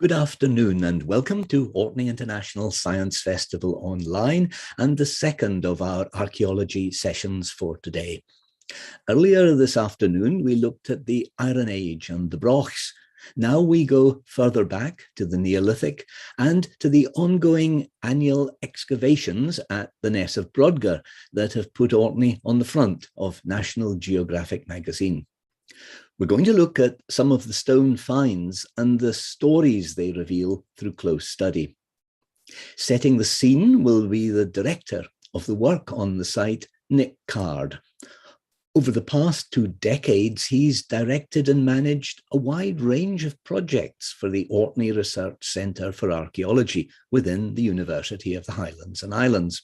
Good afternoon and welcome to Orkney International Science Festival Online and the second of our archaeology sessions for today. Earlier this afternoon, we looked at the Iron Age and the Brochs. Now we go further back to the Neolithic and to the ongoing annual excavations at the Ness of Brodgar that have put Orkney on the front of National Geographic magazine. We're going to look at some of the stone finds and the stories they reveal through close study. Setting the scene will be the director of the work on the site, Nick Card. Over the past 2 decades, he's directed and managed a wide range of projects for the Orkney Research Centre for Archaeology within the University of the Highlands and Islands.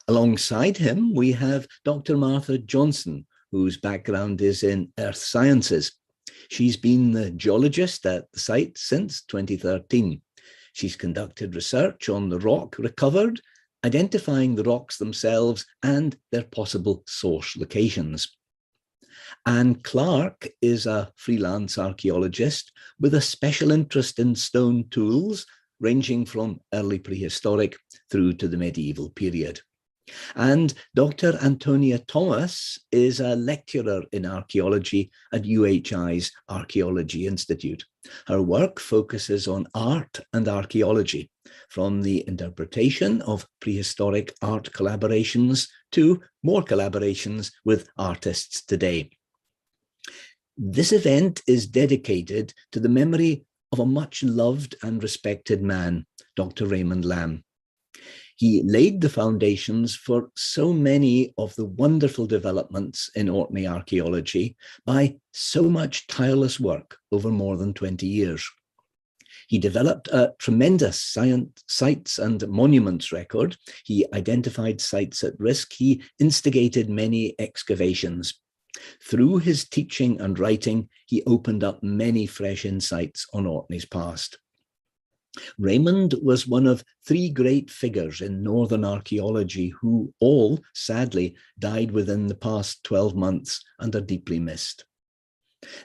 Alongside him, we have Dr. Martha Johnson, whose background is in earth sciences. She's been the geologist at the site since 2013. She's conducted research on the rock recovered, identifying the rocks themselves and their possible source locations. And Clarke is a freelance archaeologist with a special interest in stone tools, ranging from early prehistoric through to the medieval period. And Dr. Antonia Thomas is a lecturer in archaeology at UHI's Archaeology Institute. Her work focuses on art and archaeology, from the interpretation of prehistoric art collaborations to more collaborations with artists today. This event is dedicated to the memory of a much loved and respected man, Dr. Raymond Lamb. He laid the foundations for so many of the wonderful developments in Orkney archaeology by so much tireless work over more than 20 years. He developed a tremendous sites and monuments record. He identified sites at risk. He instigated many excavations. Through his teaching and writing, he opened up many fresh insights on Orkney's past. Raymond was one of 3 great figures in Northern archaeology who all, sadly, died within the past 12 months and are deeply missed.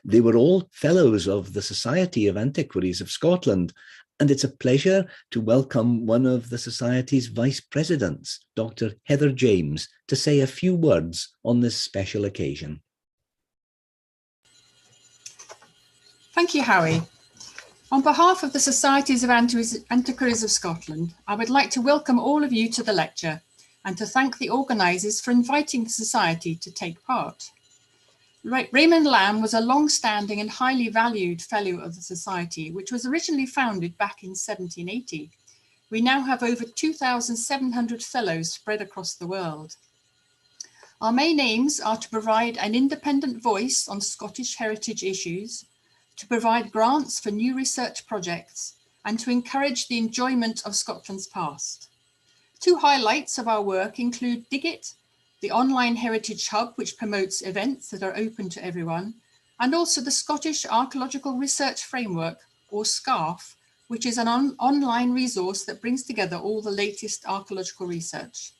They were all fellows of the Society of Antiquaries of Scotland, and it's a pleasure to welcome one of the Society's vice presidents, Dr. Heather James, to say a few words on this special occasion. Thank you, Howie. On behalf of the Societies of Antiquaries of Scotland, I would like to welcome all of you to the lecture and to thank the organisers for inviting the Society to take part. Raymond Lamb was a long-standing and highly valued fellow of the Society, which was originally founded back in 1780. We now have over 2,700 fellows spread across the world. Our main aims are to provide an independent voice on Scottish heritage issues, to provide grants for new research projects, and to encourage the enjoyment of Scotland's past. 2 highlights of our work include Digit, the online heritage hub which promotes events that are open to everyone, and also the Scottish Archaeological Research Framework, or SCARF, which is an online resource that brings together all the latest archaeological research.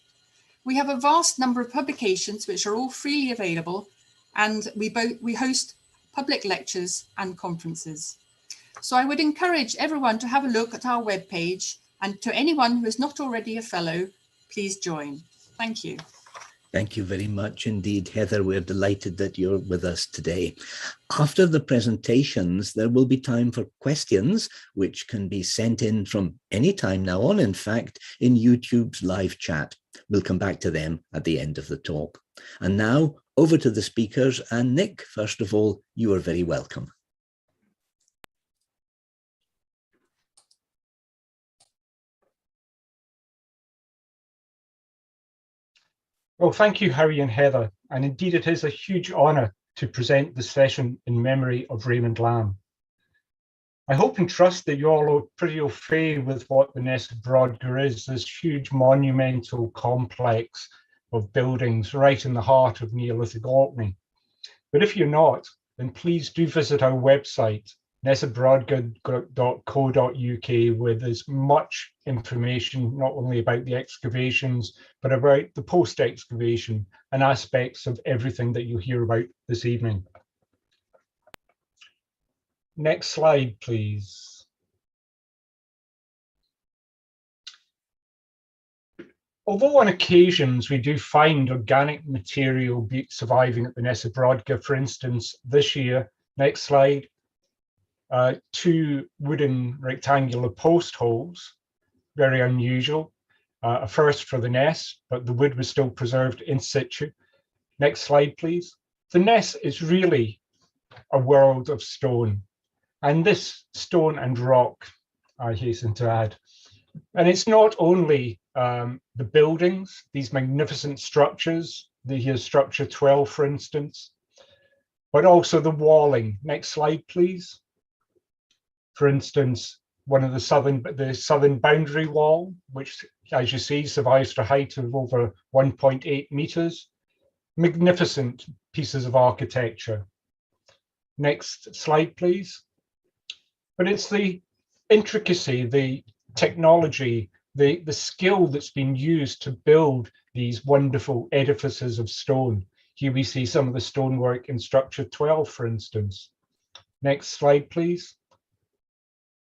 We have a vast number of publications which are all freely available, and we host public lectures and conferences. So I would encourage everyone to have a look at our webpage, and to anyone who is not already a fellow, please join. Thank you. Thank you very much indeed, Heather. We're delighted that you're with us today. After the presentations, there will be time for questions, which can be sent in from any time now on, in fact, in YouTube's live chat. We'll come back to them at the end of the talk. And now, over to the speakers, and Nick, first of all, you are very welcome. Well, thank you, Howie and Heather, and indeed it is a huge honour to present the session in memory of Raymond Lamb. I hope and trust that you all are pretty au fait with what the Ness of Brodgar is, this huge monumental complex of buildings right in the heart of Neolithic Orkney. But if you're not, then please do visit our website, nessofbrodgar.co.uk, where there's much information, not only about the excavations, but about the post-excavation and aspects of everything that you'll hear about this evening. Next slide, please. although on occasions we do find organic material surviving at the Ness of Brodgar, for instance, this year, next slide, 2 wooden rectangular post holes, very unusual, a first for the Ness, but the wood was still preserved in situ. Next slide, please. The Ness is really a world of stone, and this stone and rock, I hasten to add. And it's not only the buildings, these magnificent structures, here's structure 12, for instance, but also the walling. Next slide, please. For instance, one of the southern boundary wall, which, as you see, survives to a height of over 1.8 meters. Magnificent pieces of architecture. Next slide, please. But it's the intricacy, the technology, the skill that's been used to build these wonderful edifices of stone. Here we see some of the stonework in structure 12, for instance. Next slide, please.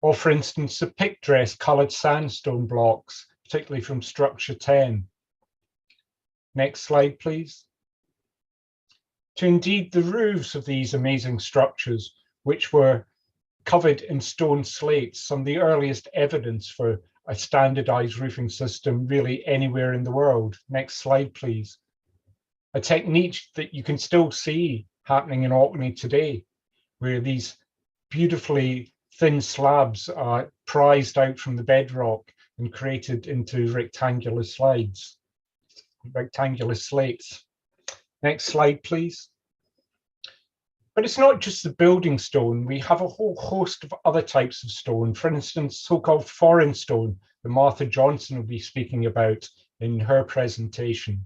Or, for instance, the pick dress coloured sandstone blocks, particularly from structure 10. Next slide, please. To indeed the roofs of these amazing structures, which were covered in stone slates, some of the earliest evidence for a standardized roofing system really anywhere in the world. Next slide, please. A technique that you can still see happening in Orkney today, where these beautifully thin slabs are prized out from the bedrock and created into rectangular slates. Next slide, please. But it's not just the building stone. We have a whole host of other types of stone. For instance, so-called foreign stone that Martha Johnson will be speaking about in her presentation.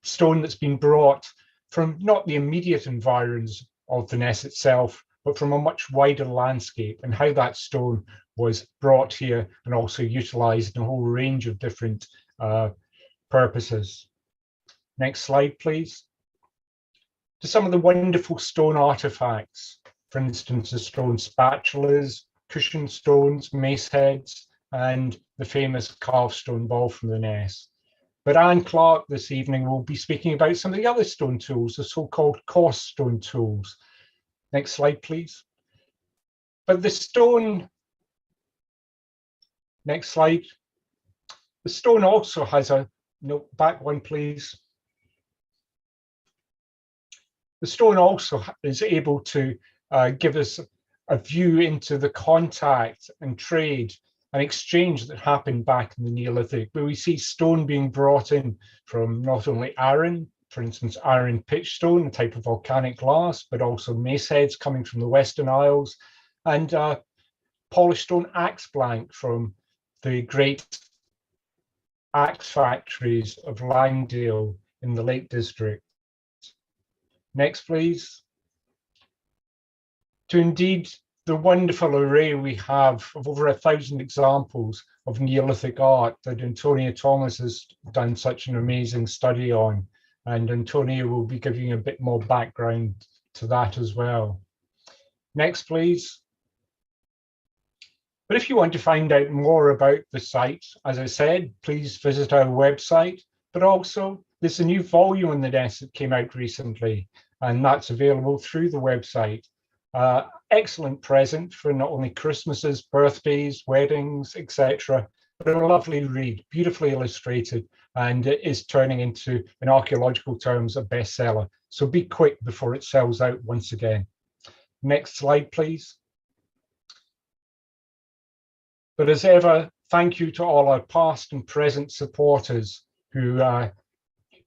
Stone that's been brought from not the immediate environs of the Ness itself, but from a much wider landscape, and how that stone was brought here and also utilized in a whole range of different purposes. Next slide, please. To some of the wonderful stone artifacts, for instance, the stone spatulas, cushion stones, mace heads, and the famous carved stone ball from the Ness. But Anne Clarke this evening will be speaking about some of the other stone tools, the so-called coarse stone tools. Next slide, please. But the stone, next slide. The stone also has a, no, back one, please. The stone also is able to give us a view into the contact and trade and exchange that happened back in the Neolithic, where we see stone being brought in from not only Arran, for instance, Arran pitch stone, a type of volcanic glass, but also mace heads coming from the Western Isles, and polished stone axe blank from the great axe factories of Langdale in the Lake District. Next, please. To indeed the wonderful array we have of over 1,000 examples of Neolithic art that Antonia Thomas has done such an amazing study on. And Antonia will be giving a bit more background to that as well. Next, please. But if you want to find out more about the site, as I said, please visit our website. But also, there's a new volume on the Ness that came out recently, and that's available through the website. Excellent present for not only Christmases, birthdays, weddings, etc., but a lovely read, beautifully illustrated, and it is turning into, in archaeological terms, a bestseller. So be quick before it sells out once again. Next slide, please. But as ever, thank you to all our past and present supporters who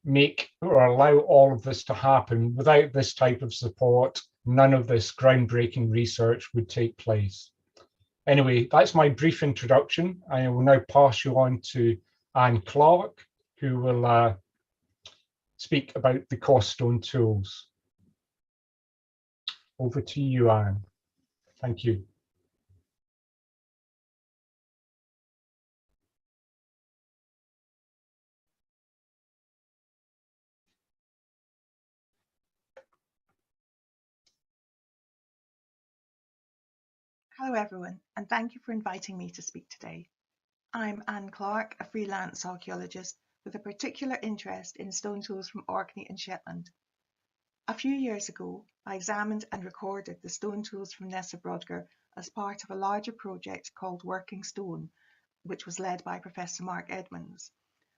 make or allow all of this to happen. Without this type of support, none of this groundbreaking research would take place. Anyway, that's my brief introduction. I will now pass you on to Anne Clarke, who will speak about the coarse stone tools. Over to you, Anne. Thank you. Hello everyone, and thank you for inviting me to speak today. I'm Anne Clarke, a freelance archaeologist with a particular interest in stone tools from Orkney and Shetland. A few years ago, I examined and recorded the stone tools from Ness of Brodgar as part of a larger project called Working Stone, which was led by Professor Mark Edmonds.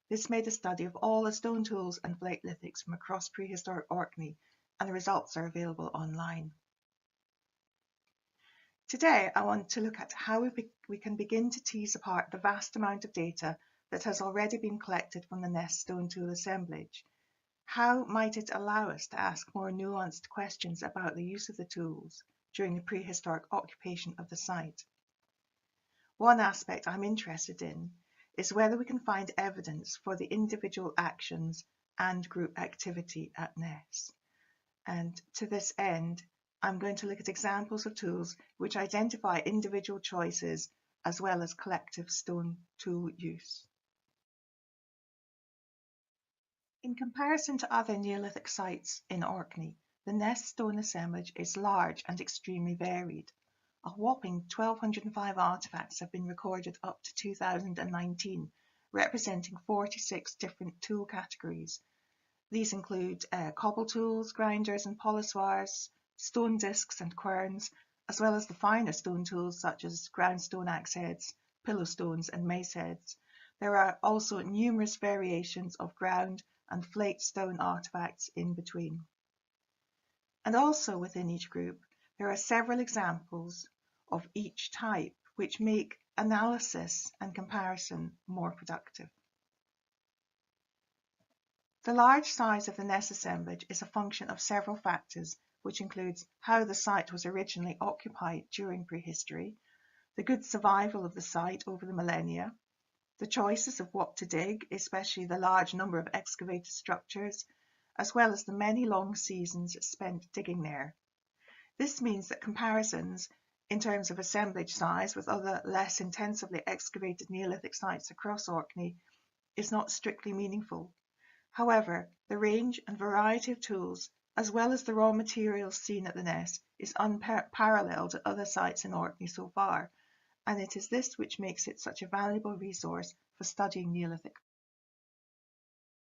This made a study of all the stone tools and flake lithics from across prehistoric Orkney, and the results are available online. Today, I want to look at how we can begin to tease apart the vast amount of data that has already been collected from the Ness stone tool assemblage. How might it allow us to ask more nuanced questions about the use of the tools during the prehistoric occupation of the site? One aspect I'm interested in is whether we can find evidence for the individual actions and group activity at Ness. And to this end, I'm going to look at examples of tools which identify individual choices as well as collective stone tool use. In comparison to other Neolithic sites in Orkney, the Ness stone assemblage is large and extremely varied. A whopping 1,205 artefacts have been recorded up to 2019, representing 46 different tool categories. These include cobble tools, grinders and polissoirs, stone discs and querns, as well as the finer stone tools such as groundstone axe heads, pillow stones and mace heads. There are also numerous variations of ground and flake stone artefacts in between. And also within each group, there are several examples of each type which make analysis and comparison more productive. The large size of the Ness assemblage is a function of several factors, which includes how the site was originally occupied during prehistory, the good survival of the site over the millennia, the choices of what to dig, especially the large number of excavated structures, as well as the many long seasons spent digging there. This means that comparisons in terms of assemblage size with other less intensively excavated Neolithic sites across Orkney is not strictly meaningful. However, the range and variety of tools, as well as the raw materials seen at the Ness, is unparalleled at other sites in Orkney so far, and it is this which makes it such a valuable resource for studying Neolithic.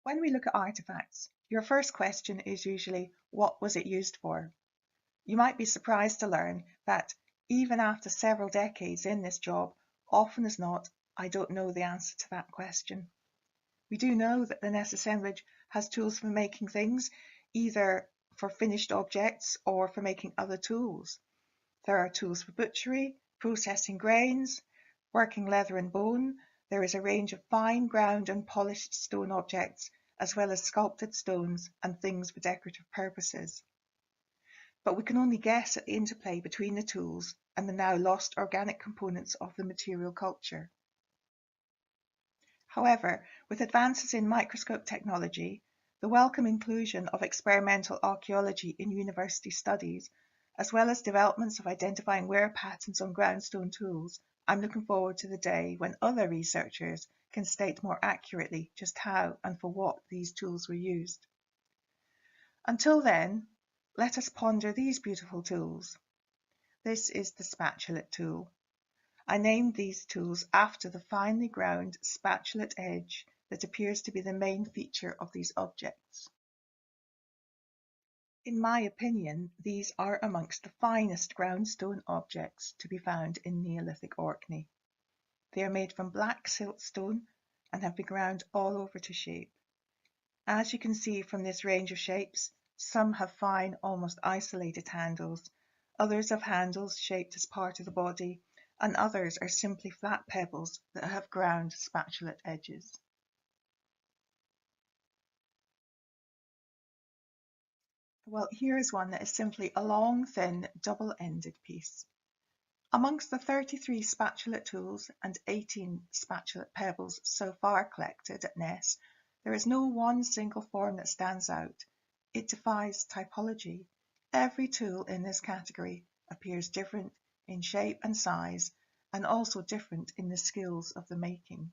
When we look at artefacts, your first question is usually, what was it used for? You might be surprised to learn that even after several decades in this job, often as not, I don't know the answer to that question. We do know that the Ness assemblage has tools for making things, either for finished objects or for making other tools. There are tools for butchery, processing grains, working leather and bone. There is a range of fine ground and polished stone objects, as well as sculpted stones and things for decorative purposes. But we can only guess at the interplay between the tools and the now lost organic components of the material culture. However, with advances in microscope technology, the welcome inclusion of experimental archaeology in university studies, as well as developments of identifying wear patterns on groundstone tools, I'm looking forward to the day when other researchers can state more accurately just how and for what these tools were used. Until then, let us ponder these beautiful tools. This is the spatulate tool. I named these tools after the finely ground spatulate edge that appears to be the main feature of these objects. In my opinion, these are amongst the finest groundstone objects to be found in Neolithic Orkney. They are made from black siltstone and have been ground all over to shape. As you can see from this range of shapes, some have fine, almost isolated handles, others have handles shaped as part of the body, and others are simply flat pebbles that have ground spatulate edges. Well, here is one that is simply a long, thin, double-ended piece. Amongst the 33 spatulate tools and 18 spatulate pebbles so far collected at Ness, there is no one single form that stands out. It defies typology. Every tool in this category appears different in shape and size, and also different in the skills of the making.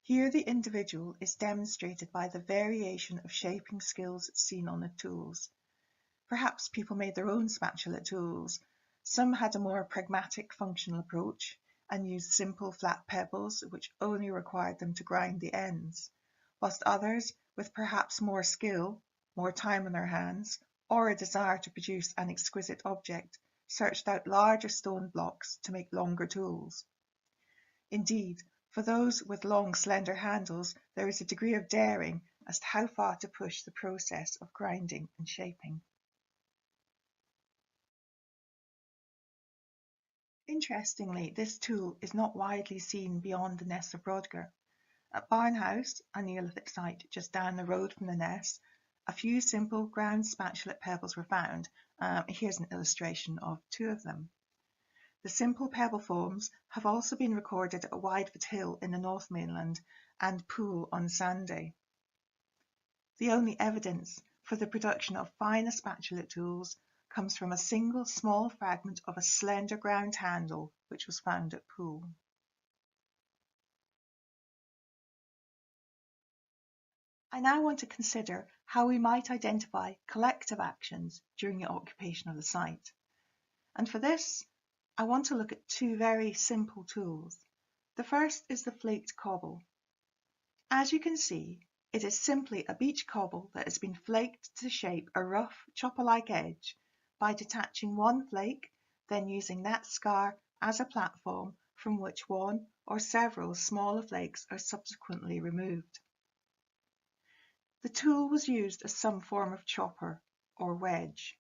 Here the individual is demonstrated by the variation of shaping skills seen on the tools. Perhaps people made their own spatulate tools. Some had a more pragmatic functional approach, and used simple flat pebbles which only required them to grind the ends, whilst others, with perhaps more skill, more time on their hands, or a desire to produce an exquisite object, searched out larger stone blocks to make longer tools. Indeed, for those with long, slender handles, there is a degree of daring as to how far to push the process of grinding and shaping. Interestingly, this tool is not widely seen beyond the Ness of Brodgar. At Barnhouse, a Neolithic site just down the road from the Ness, a few simple ground spatulate pebbles were found. Here's an illustration of two of them. The simple pebble forms have also been recorded at Widefoot Hill in the North Mainland and Poole on Sanday. The only evidence for the production of finer spatulate tools comes from a single small fragment of a slender ground handle which was found at Poole. I now want to consider how we might identify collective actions during the occupation of the site. And for this, I want to look at two very simple tools. The first is the flaked cobble. As you can see, it is simply a beach cobble that has been flaked to shape a rough, chopper-like edge by detaching one flake, then using that scar as a platform from which one or several smaller flakes are subsequently removed. The tool was used as some form of chopper or wedge,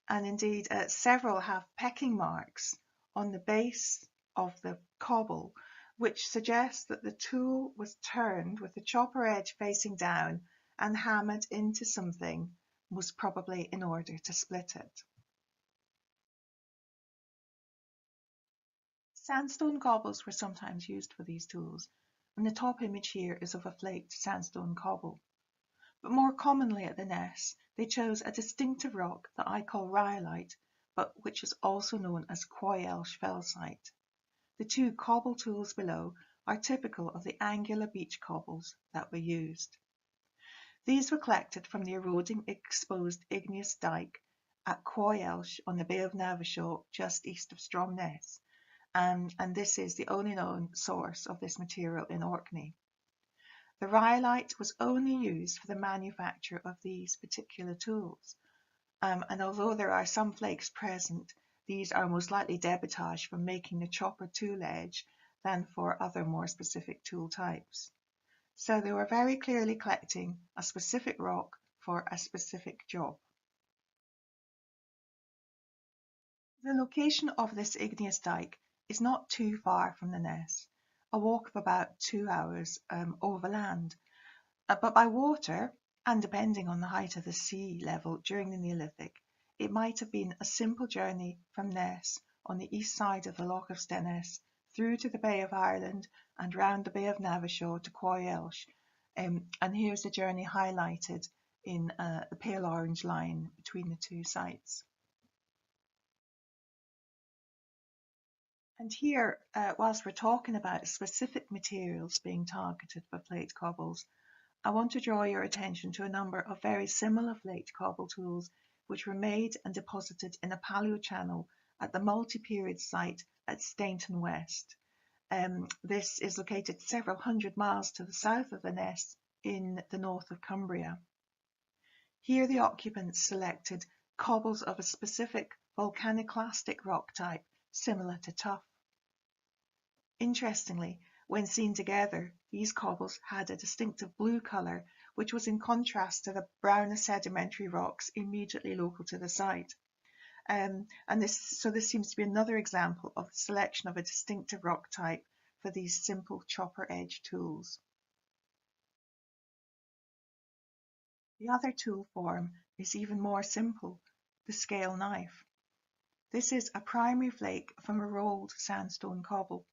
and indeed several have pecking marks on the base of the cobble, which suggests that the tool was turned with the chopper edge facing down and hammered into something, most probably in order to split it. Sandstone cobbles were sometimes used for these tools, and the top image here is of a flaked sandstone cobble. But more commonly at the Ness, they chose a distinctive rock that I call rhyolite, but which is also known as Coilsh felsite. The two cobble tools below are typical of the angular beach cobbles that were used. These were collected from the eroding exposed igneous dyke at Coilsh on the Bay of Navishaw just east of Stromness, and this is the only known source of this material in Orkney. The rhyolite was only used for the manufacture of these particular tools, and although there are some flakes present, these are most likely debitage from making the chopper tool edge than for other more specific tool types. So they were very clearly collecting a specific rock for a specific job. The location of this igneous dyke is not too far from the Ness, a walk of about 2 hours overland, but by water, and depending on the height of the sea level during the Neolithic, it might have been a simple journey from Ness on the east side of the Loch of Stennis through to the Bay of Ireland and round the Bay of Navishaw to Coilsh. And here's the journey highlighted in the pale orange line between the two sites. And here, whilst we're talking about specific materials being targeted for flaked cobbles, I want to draw your attention to a number of very similar flaked cobble tools which were made and deposited in a paleochannel at the multi-period site at Stainton West. This is located several hundred miles to the south of the Ness in the north of Cumbria. Here the occupants selected cobbles of a specific volcaniclastic rock type similar to tuff. Interestingly, when seen together, these cobbles had a distinctive blue colour, which was in contrast to the browner sedimentary rocks immediately local to the site. This seems to be another example of the selection of a distinctive rock type for these simple chopper edge tools. The other tool form is even more simple, the scale knife. This is a primary flake from a rolled sandstone cobble.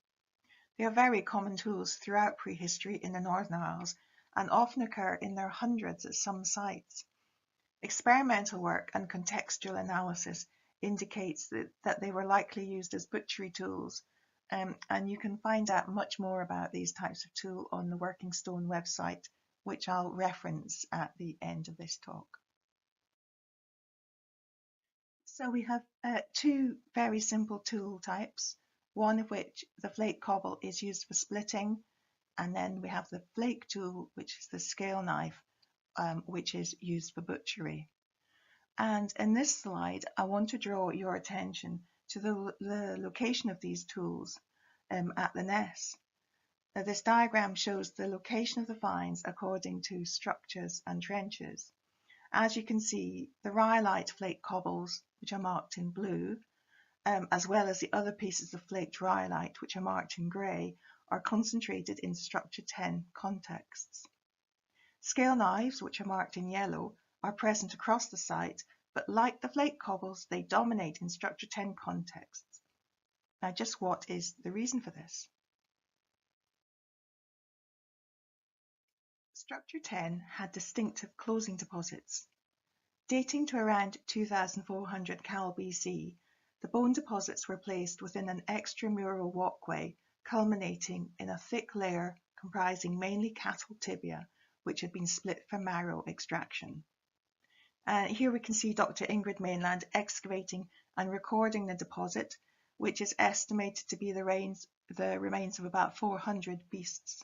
They are very common tools throughout prehistory in the Northern Isles and often occur in their hundreds at some sites. Experimental work and contextual analysis indicates that they were likely used as butchery tools, and you can find out much more about these types of tool on the Working Stone website, which I'll reference at the end of this talk. So we have two very simple tool types, one of which the flake cobble is used for splitting, and then we have the flake tool, which is the scale knife, which is used for butchery. And in this slide, I want to draw your attention to the location of these tools at the Ness. Now, this diagram shows the location of the finds according to structures and trenches. As you can see, the rhyolite flake cobbles, which are marked in blue, as well as the other pieces of flaked rhyolite, which are marked in grey, are concentrated in structure 10 contexts. Scale knives, which are marked in yellow, are present across the site, but like the flake cobbles, they dominate in structure 10 contexts. Now, just what is the reason for this? Structure 10 had distinctive closing deposits. Dating to around 2400 Cal BC, the bone deposits were placed within an extramural walkway culminating in a thick layer comprising mainly cattle tibia, which had been split for marrow extraction. Here we can see Dr. Ingrid Mainland excavating and recording the deposit, which is estimated to be the remains of about 400 beasts.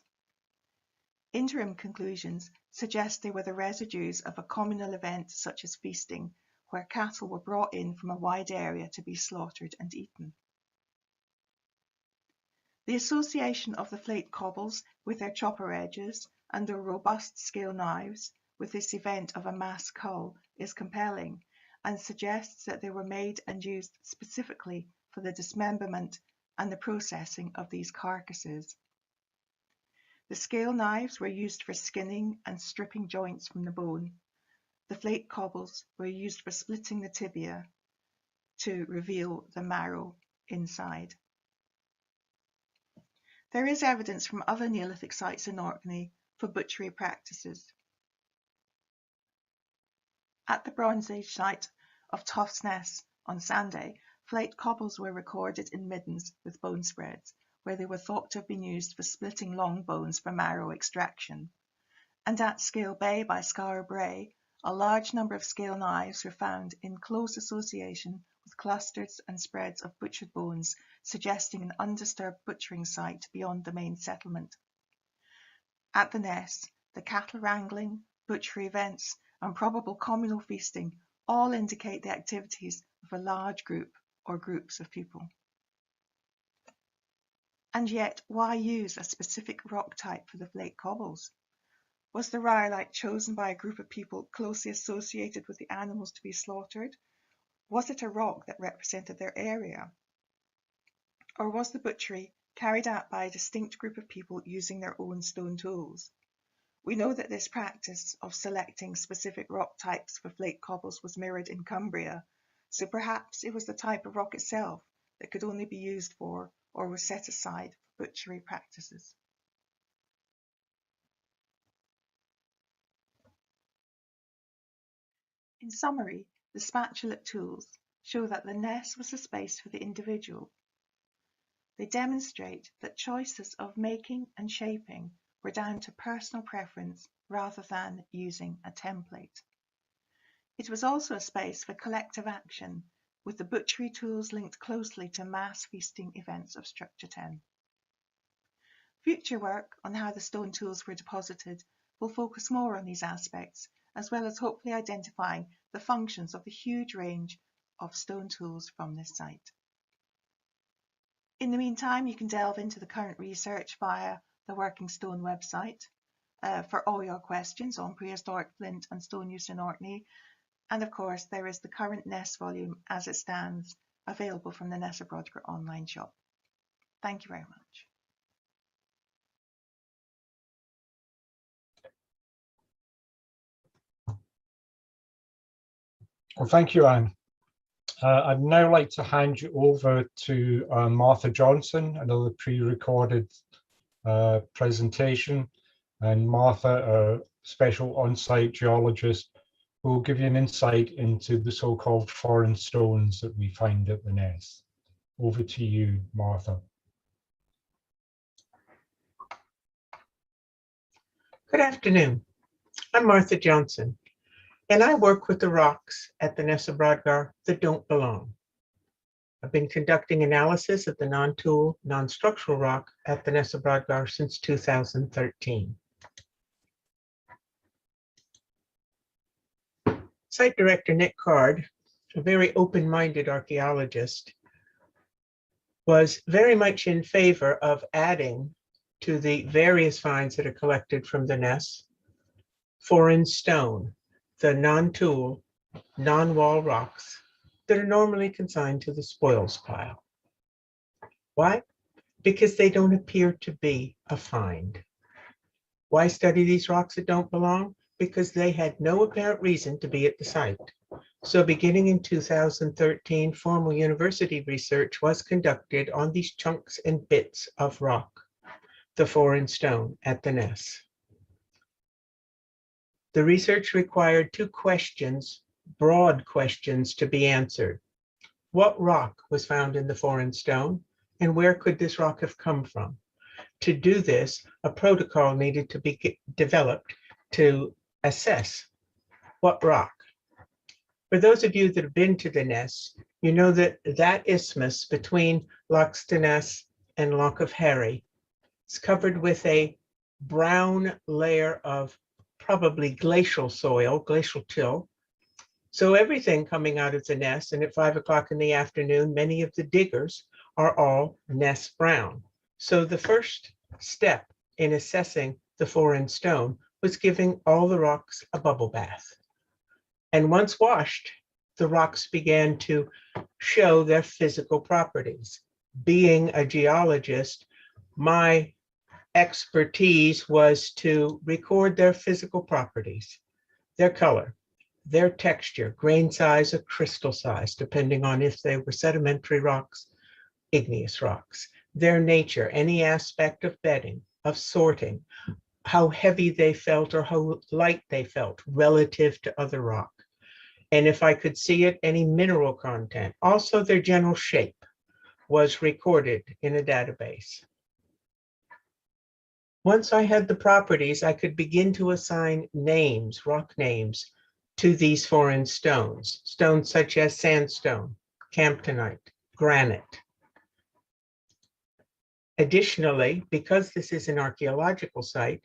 Interim conclusions suggest they were the residues of a communal event such as feasting, where cattle were brought in from a wide area to be slaughtered and eaten. The association of the flake cobbles with their chopper edges and their robust scale knives with this event of a mass cull is compelling and suggests that they were made and used specifically for the dismemberment and the processing of these carcasses. The scale knives were used for skinning and stripping joints from the bone. The flake cobbles were used for splitting the tibia to reveal the marrow inside. There is evidence from other Neolithic sites in Orkney for butchery practices. At the Bronze Age site of Toft's Ness on Sanday, flake cobbles were recorded in middens with bone spreads, where they were thought to have been used for splitting long bones for marrow extraction. And at Scale Bay by Scar Bray, a large number of scale knives were found in close association with clusters and spreads of butchered bones, suggesting an undisturbed butchering site beyond the main settlement. At the Ness, the cattle wrangling, butchery events, and probable communal feasting all indicate the activities of a large group or groups of people. And yet, why use a specific rock type for the flake cobbles? Was the rhyolite chosen by a group of people closely associated with the animals to be slaughtered? Was it a rock that represented their area? Or was the butchery carried out by a distinct group of people using their own stone tools? We know that this practice of selecting specific rock types for flake cobbles was mirrored in Cumbria, so perhaps it was the type of rock itself that could only be used for or was set aside for butchery practices. In summary, the spatulate tools show that the Ness was a space for the individual. They demonstrate that choices of making and shaping were down to personal preference rather than using a template. It was also a space for collective action, with the butchery tools linked closely to mass feasting events of Structure 10. Future work on how the stone tools were deposited will focus more on these aspects, as well as hopefully identifying the functions of the huge range of stone tools from this site. In the meantime, you can delve into the current research via the Working Stone website for all your questions on prehistoric flint and stone use in Orkney. And of course, there is the current Ness volume as it stands, available from the Ness of Brodgar online shop. Thank you very much. Well, thank you, Anne. I'd now like to hand you over to Martha Johnson, another pre-recorded presentation. And Martha, a special on-site geologist, who will give you an insight into the so-called foreign stones that we find at the Ness. Over to you, Martha. Good afternoon. I'm Martha Johnson, and I work with the rocks at the Ness of Brodgar that don't belong. I've been conducting analysis of the non-tool, non-structural rock at the Ness of Brodgar since 2013. Site director Nick Card, a very open-minded archaeologist, was very much in favor of adding to the various finds that are collected from the Ness foreign stone, the non-tool, non-wall rocks that are normally consigned to the spoils pile. Why? Because they don't appear to be a find. Why study these rocks that don't belong? Because they had no apparent reason to be at the site. So beginning in 2013, formal university research was conducted on these chunks and bits of rock, the foreign stone at the Ness. The research required two questions, broad questions, to be answered. What rock was found in the foreign stone, and where could this rock have come from? To do this, a protocol needed to be developed to assess what rock. For those of you that have been to the Ness, you know that that isthmus between Loch Ness and Loch of Harry is covered with a brown layer of probably glacial soil, glacial till. So everything coming out of the Ness, and at 5 o'clock in the afternoon, many of the diggers are all Ness brown. So the first step in assessing the foreign stone was giving all the rocks a bubble bath. And once washed, the rocks began to show their physical properties. Being a geologist, my expertise was to record their physical properties, their color, their texture, grain size or crystal size, depending on if they were sedimentary rocks, igneous rocks, their nature, any aspect of bedding, of sorting, how heavy they felt or how light they felt relative to other rock. And if I could see it, any mineral content. Also, their general shape was recorded in a database. Once I had the properties, I could begin to assign names, rock names, to these foreign stones. Stones such as sandstone, camptonite, granite. Additionally, because this is an archaeological site,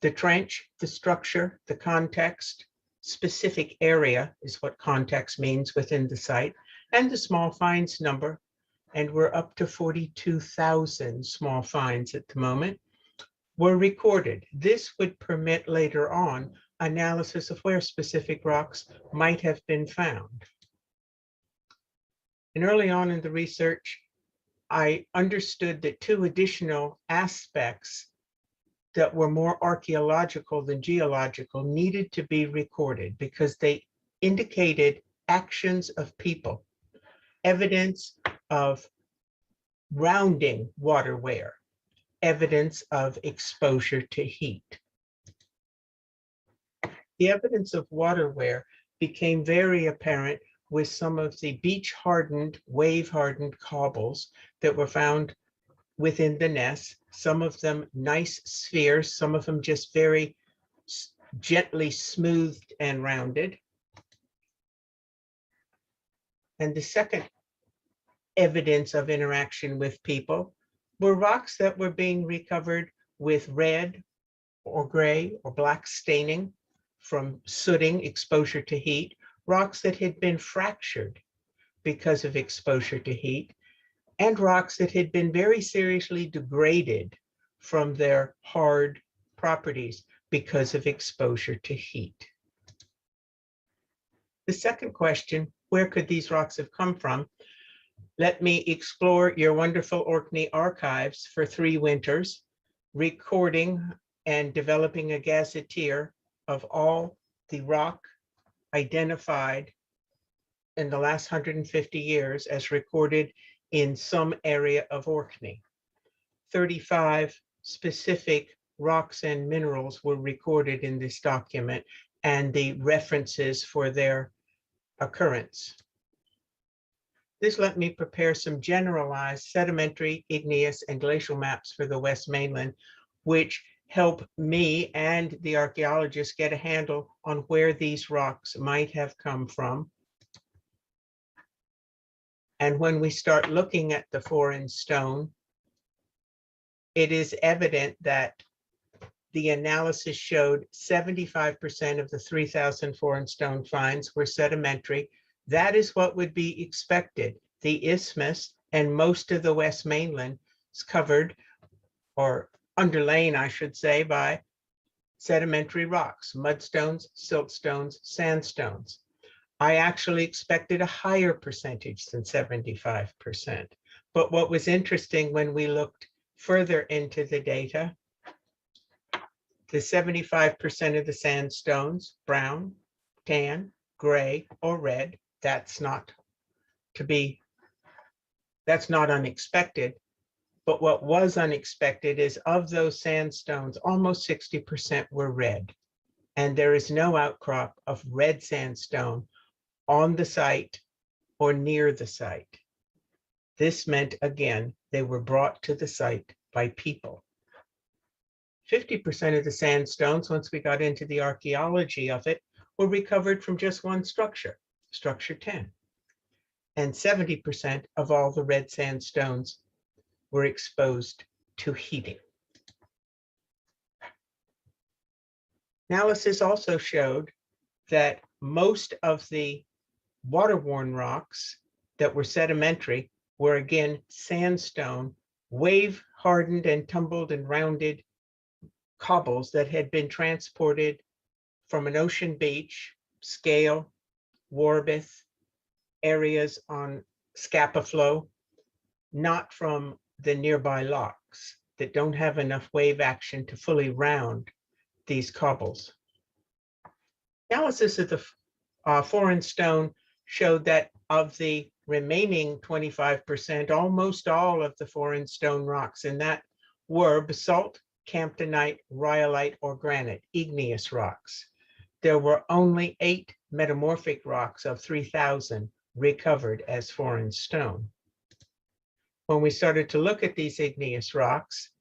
the trench, the structure, the context, specific area is what context means within the site, and the small finds number, and we're up to 42,000 small finds at the moment, were recorded. This would permit later on analysis of where specific rocks might have been found. And early on in the research, I understood that two additional aspects that were more archaeological than geological needed to be recorded because they indicated actions of people, evidence of rounding water wear, evidence of exposure to heat. The evidence of water wear became very apparent with some of the beach-hardened, wave-hardened cobbles that were found within the Ness, some of them nice spheres, some of them just very gently smoothed and rounded. And the second evidence of interaction with people were rocks that were being recovered with red or gray or black staining from sooting, exposure to heat, rocks that had been fractured because of exposure to heat, and rocks that had been very seriously degraded from their hard properties because of exposure to heat. The second question, where could these rocks have come from? Let me explore your wonderful Orkney archives for 3 winters, recording and developing a gazetteer of all the rock identified in the last 150 years as recorded in some area of Orkney. 35 specific rocks and minerals were recorded in this document and the references for their occurrence. This let me prepare some generalized sedimentary, igneous, and glacial maps for the West Mainland, which help me and the archaeologists get a handle on where these rocks might have come from. And when we start looking at the foreign stone, it is evident that the analysis showed 75% of the 3,000 foreign stone finds were sedimentary. That is what would be expected. The isthmus and most of the West Mainland is covered, or underlain, I should say, by sedimentary rocks, mudstones, siltstones, sandstones. I actually expected a higher percentage than 75%. But what was interesting when we looked further into the data, the 75% of the sandstones, brown, tan, gray, or red, that's not unexpected. But what was unexpected is of those sandstones, almost 60% were red. And there is no outcrop of red sandstone on the site or near the site. This meant, again, they were brought to the site by people. 50% of the sandstones, once we got into the archaeology of it, were recovered from just one structure, structure 10. And 70% of all the red sandstones were exposed to heating. Analysis also showed that most of the water-worn rocks that were sedimentary were again sandstone, wave-hardened and tumbled and rounded cobbles that had been transported from an ocean beach, Scale, Warbith, areas on Scapa Flow, not from the nearby locks that don't have enough wave action to fully round these cobbles. Analysis of the foreign stone showed that of the remaining 25%, almost all of the foreign stone rocks in that were basalt, camptonite, rhyolite, or granite, igneous rocks. There were only 8 metamorphic rocks of 3,000 recovered as foreign stone. When we started to look at these igneous rocks,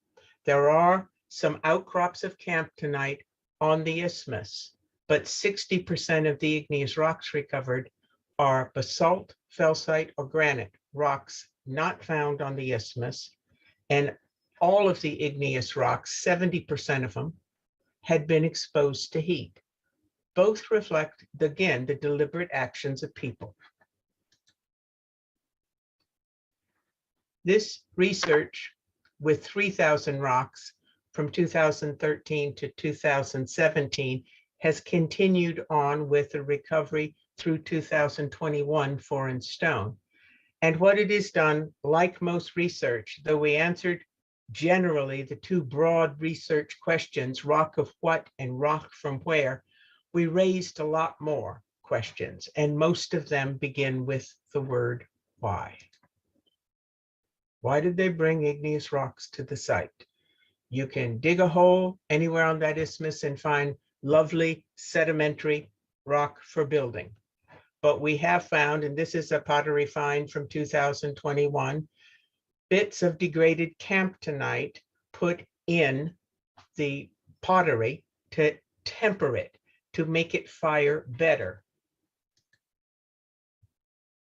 there are some outcrops of camptonite on the isthmus, but 60% of the igneous rocks recovered are basalt, felsite, or granite rocks not found on the isthmus. And all of the igneous rocks, 70% of them, had been exposed to heat. Both reflect, again, the deliberate actions of people. This research with 3,000 rocks from 2013 to 2017 has continued on with the recovery through 2021 foreign stone. And what it has done, like most research, though we answered generally the 2 broad research questions, rock of what and rock from where, we raised a lot more questions, and most of them begin with the word why. Why did they bring igneous rocks to the site? You can dig a hole anywhere on that isthmus and find lovely sedimentary rock for building. But we have found, and this is a pottery find from 2021, bits of degraded camptonite put in the pottery to temper it, to make it fire better.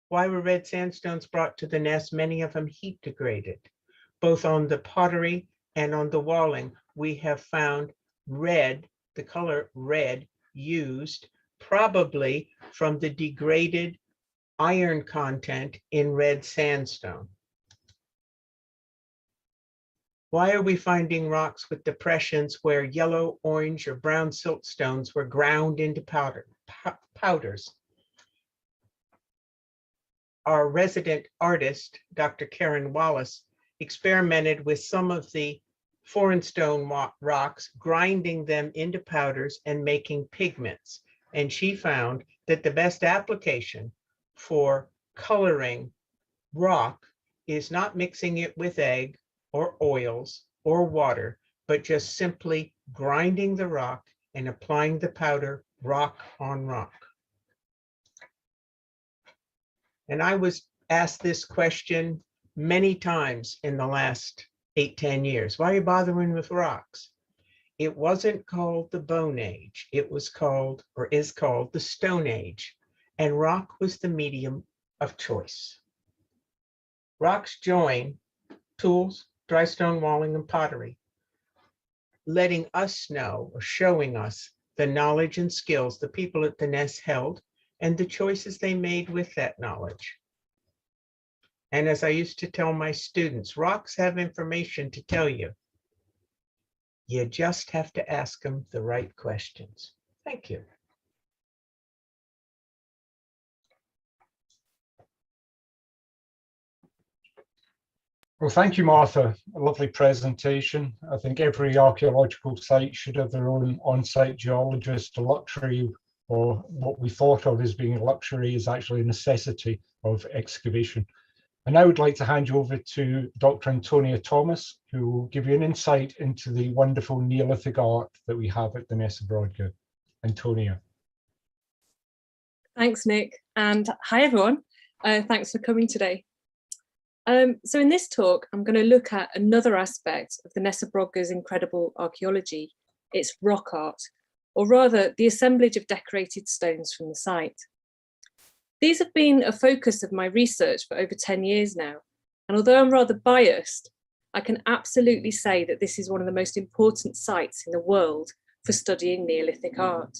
Why were red sandstones brought to the Ness? Many of them heat degraded. Both on the pottery and on the walling, we have found red, the color red, used probably from the degraded iron content in red sandstone. Why are we finding rocks with depressions where yellow, orange, or brown siltstones were ground into powders? Our resident artist, Dr. Karen Wallace, experimented with some of the foreign stone rocks, grinding them into powders and making pigments. And she found that the best application for coloring rock is not mixing it with egg or oils or water, but just simply grinding the rock and applying the powder rock on rock. And I was asked this question many times in the last 8-10 years. Why are you bothering with rocks? It wasn't called the Bone Age. It was called, or is called, the Stone Age. And rock was the medium of choice. Rocks join tools, dry stone walling, and pottery, letting us know or showing us the knowledge and skills the people at the Ness held and the choices they made with that knowledge. And as I used to tell my students, rocks have information to tell you. You just have to ask them the right questions. Thank you. Well, thank you, Martha. A lovely presentation. I think every archaeological site should have their own on-site geologist. A luxury, or what we thought of as being a luxury, is actually a necessity of excavation. And I would like to hand you over to Dr. Antonia Thomas, who will give you an insight into the wonderful Neolithic art that we have at the Ness of Brodgar. Antonia. Thanks, Nick. And hi, everyone. Thanks for coming today. So in this talk, I'm going to look at another aspect of the Ness of Brodgar's incredible archaeology. It's rock art, or rather the assemblage of decorated stones from the site. These have been a focus of my research for over 10 years now. And although I'm rather biased, I can absolutely say that this is one of the most important sites in the world for studying Neolithic art.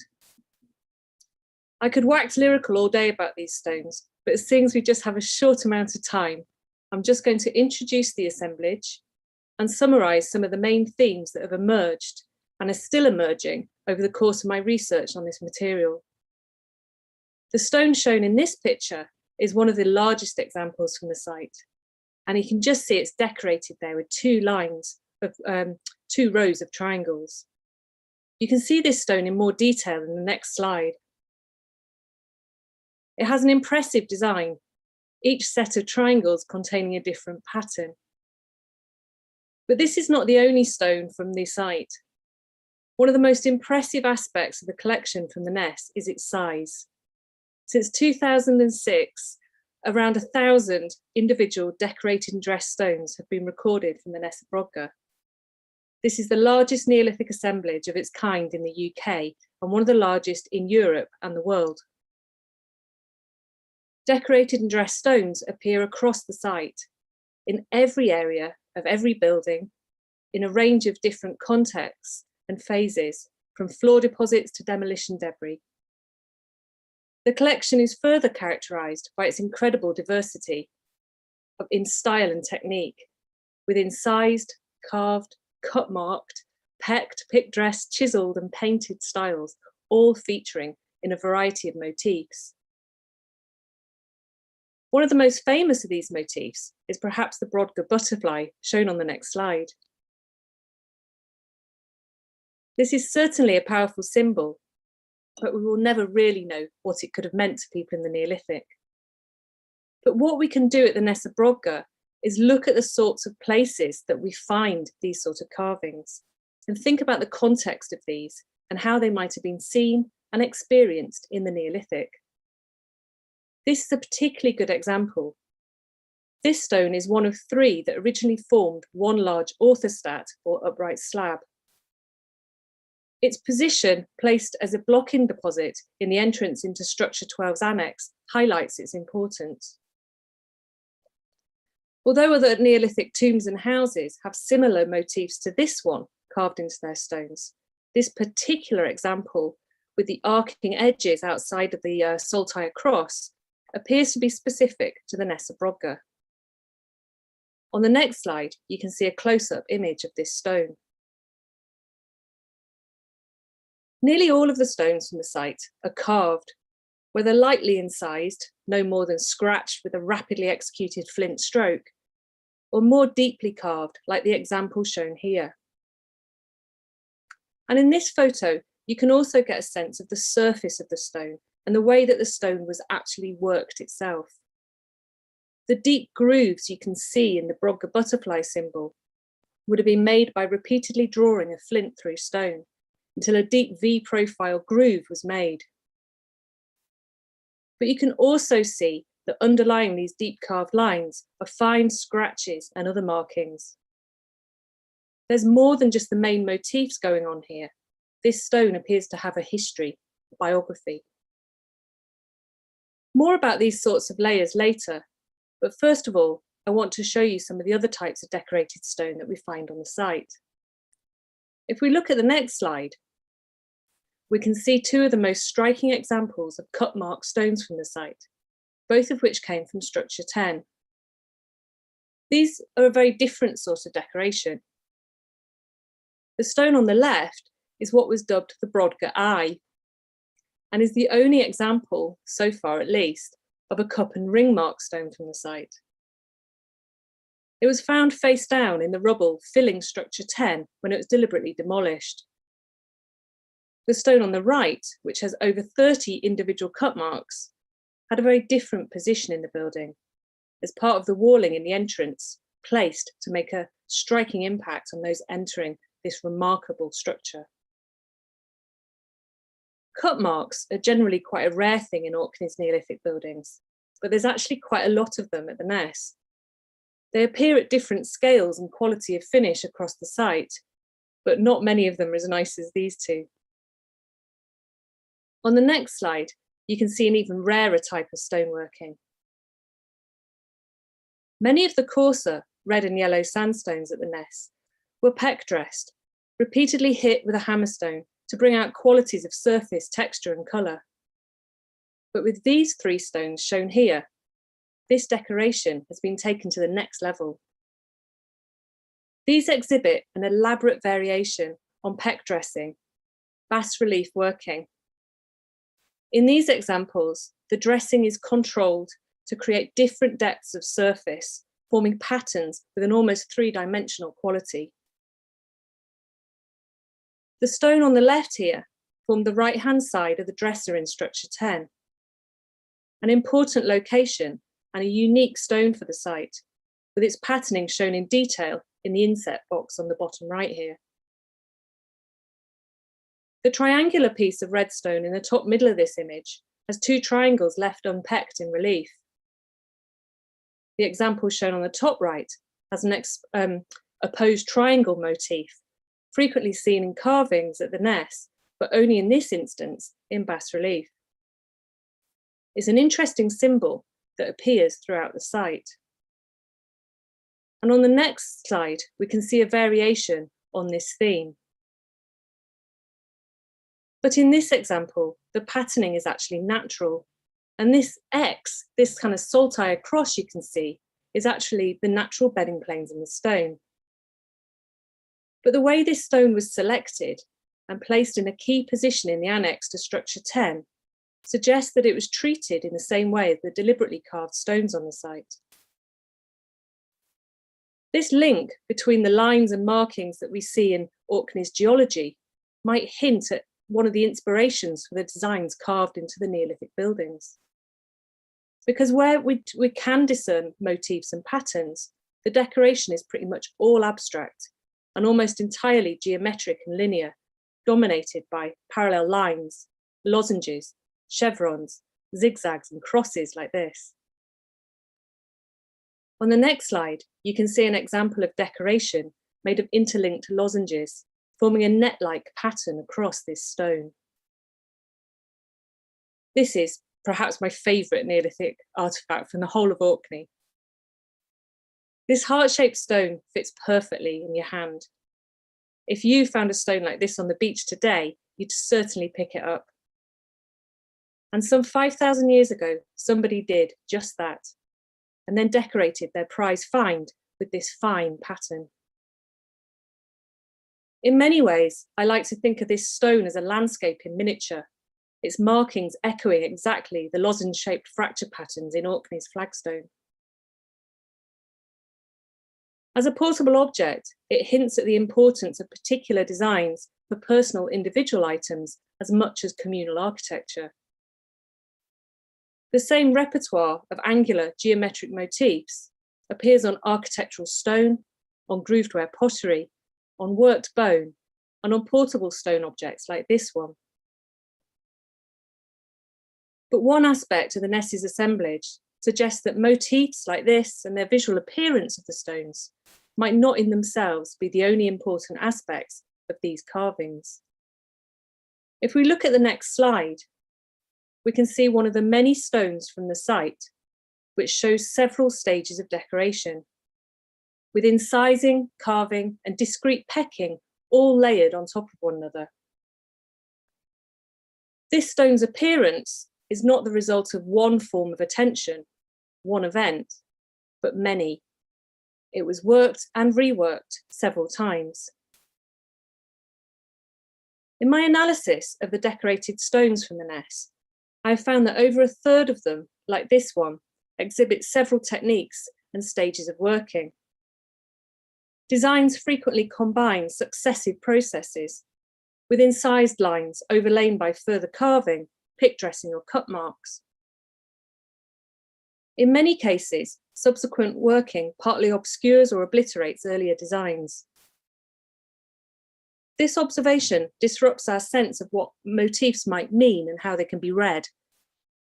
I could wax lyrical all day about these stones, but as things we just have a short amount of time, I'm just going to introduce the assemblage and summarise some of the main themes that have emerged and are still emerging over the course of my research on this material. The stone shown in this picture is one of the largest examples from the site, and you can just see it's decorated there with two rows of triangles. You can see this stone in more detail in the next slide. It has an impressive design, each set of triangles containing a different pattern. But this is not the only stone from the site. One of the most impressive aspects of the collection from the Ness is its size. Since 2006, around 1,000 individual decorated and dressed stones have been recorded from the Ness of Brodgar. This is the largest Neolithic assemblage of its kind in the UK and one of the largest in Europe and the world. Decorated and dressed stones appear across the site, in every area of every building, in a range of different contexts and phases, from floor deposits to demolition debris. The collection is further characterised by its incredible diversity in style and technique, with incised, carved, cut-marked, pecked, pick-dressed, chiselled and painted styles, all featuring in a variety of motifs. One of the most famous of these motifs is perhaps the Brodgar butterfly, shown on the next slide. This is certainly a powerful symbol, but we will never really know what it could have meant to people in the Neolithic. But what we can do at the Ness of Brodgar is look at the sorts of places that we find these sort of carvings and think about the context of these and how they might have been seen and experienced in the Neolithic. This is a particularly good example. This stone is one of three that originally formed one large orthostat, or upright slab. Its position, placed as a block-in deposit in the entrance into Structure 12's annex, highlights its importance. Although other Neolithic tombs and houses have similar motifs to this one carved into their stones, this particular example, with the arcing edges outside of the saltire cross, appears to be specific to the Ness of Brodgar. On the next slide, you can see a close-up image of this stone. Nearly all of the stones from the site are carved, whether lightly incised, no more than scratched with a rapidly executed flint stroke, or more deeply carved, like the example shown here. And in this photo, you can also get a sense of the surface of the stone and the way that the stone was actually worked itself. The deep grooves you can see in the Brodgar butterfly symbol would have been made by repeatedly drawing a flint through stone until a deep V-profile groove was made. But you can also see that underlying these deep carved lines are fine scratches and other markings. There's more than just the main motifs going on here. This stone appears to have a history, a biography. More about these sorts of layers later, but first of all, I want to show you some of the other types of decorated stone that we find on the site. If we look at the next slide, we can see two of the most striking examples of cut mark stones from the site, both of which came from structure 10. These are a very different sort of decoration. The stone on the left is what was dubbed the Brodgar Eye, and is the only example, so far at least, of a cup and ring mark stone from the site. It was found face down in the rubble filling structure 10 when it was deliberately demolished. The stone on the right, which has over 30 individual cut marks, had a very different position in the building, as part of the walling in the entrance, placed to make a striking impact on those entering this remarkable structure. Cut marks are generally quite a rare thing in Orkney's Neolithic buildings, but there's actually quite a lot of them at the Ness. They appear at different scales and quality of finish across the site, but not many of them are as nice as these two. On the next slide, you can see an even rarer type of stoneworking. Many of the coarser red and yellow sandstones at the Ness were peck dressed, repeatedly hit with a hammerstone to bring out qualities of surface, texture and colour. But with these three stones shown here, this decoration has been taken to the next level. These exhibit an elaborate variation on peck dressing, bas relief working. In these examples, the dressing is controlled to create different depths of surface, forming patterns with an almost three-dimensional quality. The stone on the left here formed the right-hand side of the dresser in structure 10, an important location and a unique stone for the site, with its patterning shown in detail in the inset box on the bottom right here. The triangular piece of red stone in the top middle of this image has two triangles left unpecked in relief. The example shown on the top right has an opposed triangle motif, frequently seen in carvings at the Ness, but only in this instance in bas relief. It's an interesting symbol that appears throughout the site. And on the next slide, we can see a variation on this theme. But in this example, the patterning is actually natural. And this X, this kind of saltire cross you can see, is actually the natural bedding planes in the stone. But the way this stone was selected and placed in a key position in the annex to structure 10 suggests that it was treated in the same way as the deliberately carved stones on the site. This link between the lines and markings that we see in Orkney's geology might hint at one of the inspirations for the designs carved into the Neolithic buildings. Because where we can discern motifs and patterns, the decoration is pretty much all abstract and almost entirely geometric and linear, dominated by parallel lines, lozenges, chevrons, zigzags and crosses like this. On the next slide, you can see an example of decoration made of interlinked lozenges, forming a net-like pattern across this stone. This is perhaps my favourite Neolithic artefact from the whole of Orkney. This heart-shaped stone fits perfectly in your hand. If you found a stone like this on the beach today, you'd certainly pick it up. And some 5,000 years ago, somebody did just that, and then decorated their prize find with this fine pattern. In many ways, I like to think of this stone as a landscape in miniature, its markings echoing exactly the lozenge-shaped fracture patterns in Orkney's flagstone. As a portable object, it hints at the importance of particular designs for personal individual items as much as communal architecture. The same repertoire of angular geometric motifs appears on architectural stone, on grooved ware pottery, on worked bone, and on portable stone objects like this one. But one aspect of the Ness's assemblage suggests that motifs like this and their visual appearance of the stones might not in themselves be the only important aspects of these carvings. If we look at the next slide, we can see one of the many stones from the site which shows several stages of decoration, with incising, carving, and discrete pecking all layered on top of one another. This stone's appearance is not the result of one form of attention, one event, but many. It was worked and reworked several times. In my analysis of the decorated stones from the Ness, I have found that over a third of them, like this one, exhibit several techniques and stages of working. Designs frequently combine successive processes, with incised lines overlain by further carving, pick dressing, or cut marks. In many cases, subsequent working partly obscures or obliterates earlier designs. This observation disrupts our sense of what motifs might mean and how they can be read.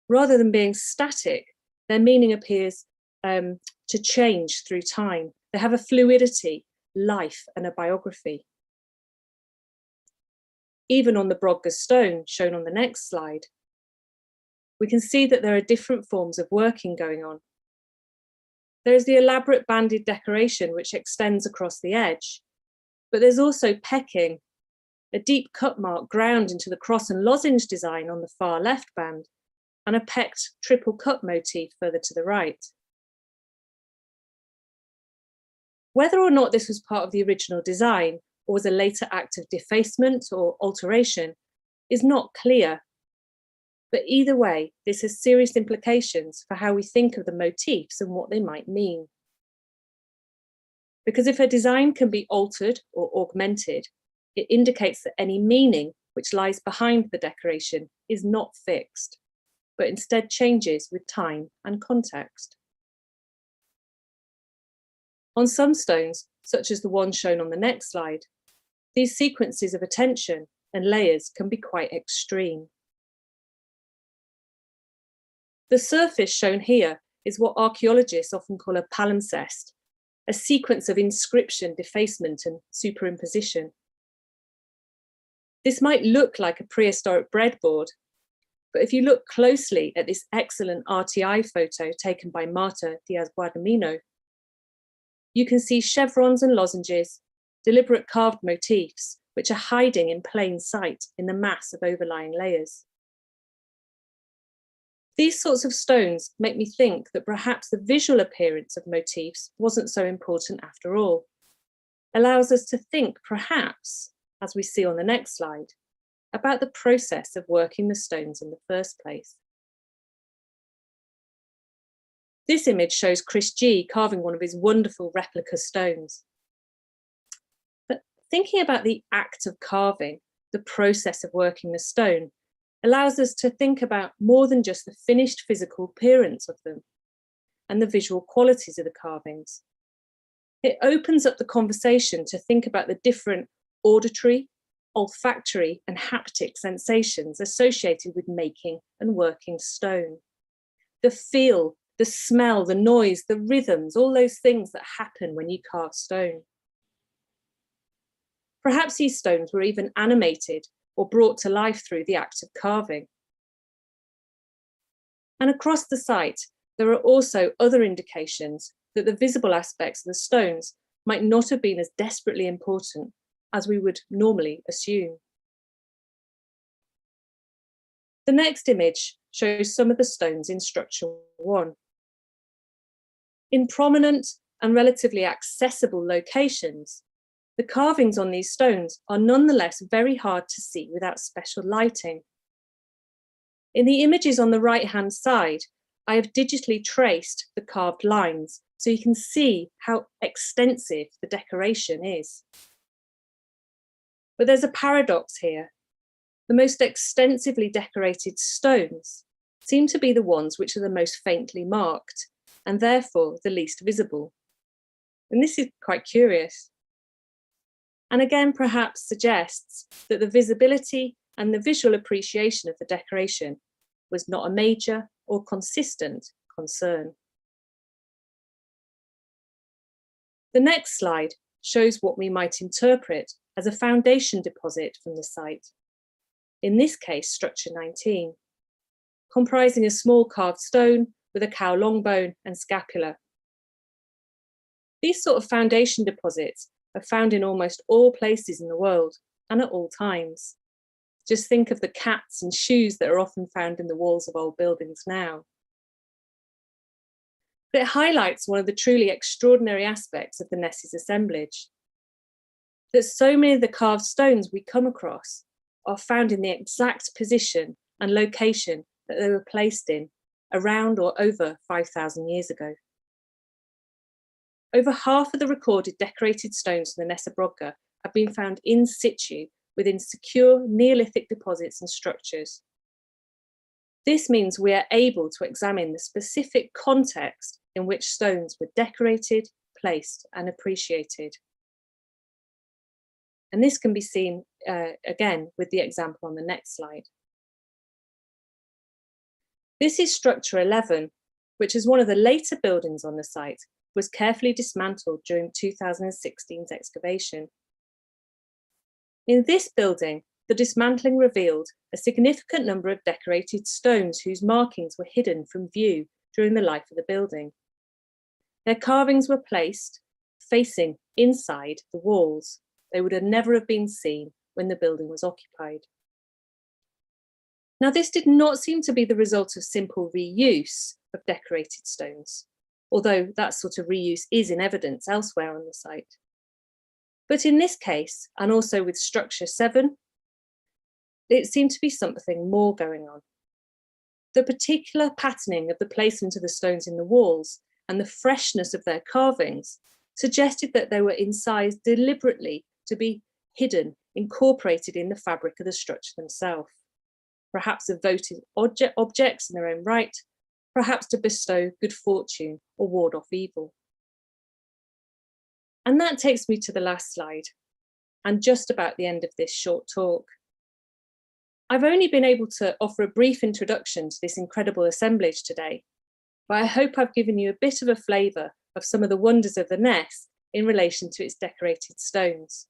Rather than being static, their meaning appears to change through time. They have a fluidity, life, and a biography. Even on the Brodgar stone, shown on the next slide, we can see that there are different forms of working going on. There is the elaborate banded decoration which extends across the edge, but there's also pecking, a deep cut mark ground into the cross and lozenge design on the far left band, and a pecked triple cut motif further to the right. Whether or not this was part of the original design or was a later act of defacement or alteration is not clear. But either way, this has serious implications for how we think of the motifs and what they might mean. Because if a design can be altered or augmented, it indicates that any meaning which lies behind the decoration is not fixed, but instead changes with time and context. On some stones, such as the one shown on the next slide, these sequences of attention and layers can be quite extreme. The surface shown here is what archaeologists often call a palimpsest, a sequence of inscription, defacement, and superimposition. This might look like a prehistoric breadboard, but if you look closely at this excellent RTI photo taken by Marta Diaz-Guadagnino, you can see chevrons and lozenges, deliberate carved motifs, which are hiding in plain sight in the mass of overlying layers. These sorts of stones make me think that perhaps the visual appearance of motifs wasn't so important after all. Allows us to think, perhaps, as we see on the next slide, about the process of working the stones in the first place. This image shows Chris G carving one of his wonderful replica stones. But thinking about the act of carving, the process of working the stone, allows us to think about more than just the finished physical appearance of them and the visual qualities of the carvings. It opens up the conversation to think about the different auditory, olfactory, and haptic sensations associated with making and working stone. The feel, the smell, the noise, the rhythms, all those things that happen when you carve stone. Perhaps these stones were even animated or brought to life through the act of carving. And across the site, there are also other indications that the visible aspects of the stones might not have been as desperately important as we would normally assume. The next image shows some of the stones in structure 1. In prominent and relatively accessible locations, the carvings on these stones are nonetheless very hard to see without special lighting. In the images on the right-hand side, I have digitally traced the carved lines so you can see how extensive the decoration is. But there's a paradox here. The most extensively decorated stones seem to be the ones which are the most faintly marked and therefore the least visible. And this is quite curious. And again, perhaps suggests that the visibility and the visual appreciation of the decoration was not a major or consistent concern. The next slide shows what we might interpret as a foundation deposit from the site, in this case, structure 19, comprising a small carved stone with a cow long bone and scapula. These sort of foundation deposits are found in almost all places in the world and at all times. Just think of the cats and shoes that are often found in the walls of old buildings now. But it highlights one of the truly extraordinary aspects of the Ness's assemblage, that so many of the carved stones we come across are found in the exact position and location that they were placed in around or over 5,000 years ago. Over half of the recorded decorated stones from the Ness of Brodgar have been found in situ within secure Neolithic deposits and structures. This means we are able to examine the specific context in which stones were decorated, placed, and appreciated. And this can be seen again with the example on the next slide. This is structure 11, which is one of the later buildings on the site, was carefully dismantled during 2016's excavation. In this building, the dismantling revealed a significant number of decorated stones whose markings were hidden from view during the life of the building. Their carvings were placed facing inside the walls. They would never have been seen when the building was occupied. Now, this did not seem to be the result of simple reuse of decorated stones, although that sort of reuse is in evidence elsewhere on the site. But in this case, and also with structure 7, it seemed to be something more going on. The particular patterning of the placement of the stones in the walls and the freshness of their carvings suggested that they were incised deliberately to be hidden, incorporated in the fabric of the structure themselves, perhaps devoted objects in their own right, perhaps to bestow good fortune or ward off evil. And that takes me to the last slide, and just about the end of this short talk. I've only been able to offer a brief introduction to this incredible assemblage today, but I hope I've given you a bit of a flavour of some of the wonders of the Ness in relation to its decorated stones,